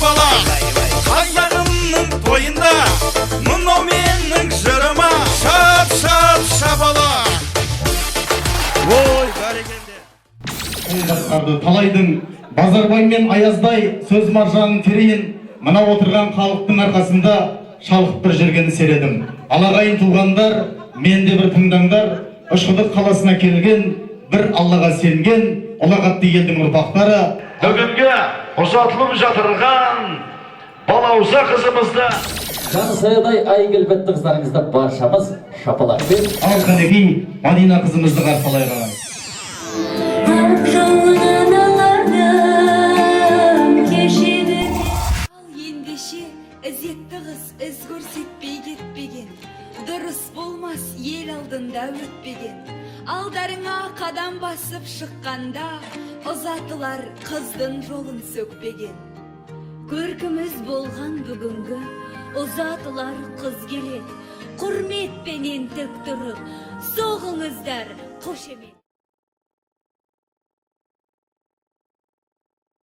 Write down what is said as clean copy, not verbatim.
бала, қазағымның тойында, мынау менің жырыма, шап, шап, шабала. Ой, бәрекелді. Қиындықтарды талайдың, Базарбай мен Аяздай сөз маржанын терейін, мына отырған халықтың арқасында шалқып бір жүргенді середім. Алағайын туғандар, мен де бір тыңдаңдар, Үшқұдық қаласына келген, бір Аллаға сенген, ұлағатты елдің ұрпақтары. Бүгінгі ұзатылып жатырған балауса қызымызды Жансаядай айгілбетті қыздарыңызды баршамыз шапалақпен ал қанекей Мадина қызымызды қарсылайық. Ізетті қыз із көрсетпей кетпеген, дұрыс болмас ел алдында өтпеген. Алдарыңа қадам басып шыққанда, ұзатылар қыздың жолын сөкпеген. Көркіміз болған бүгінгі, ұзатылар қыз келеді, құрметпенен тік тұрып, соғыңыздар қошемет.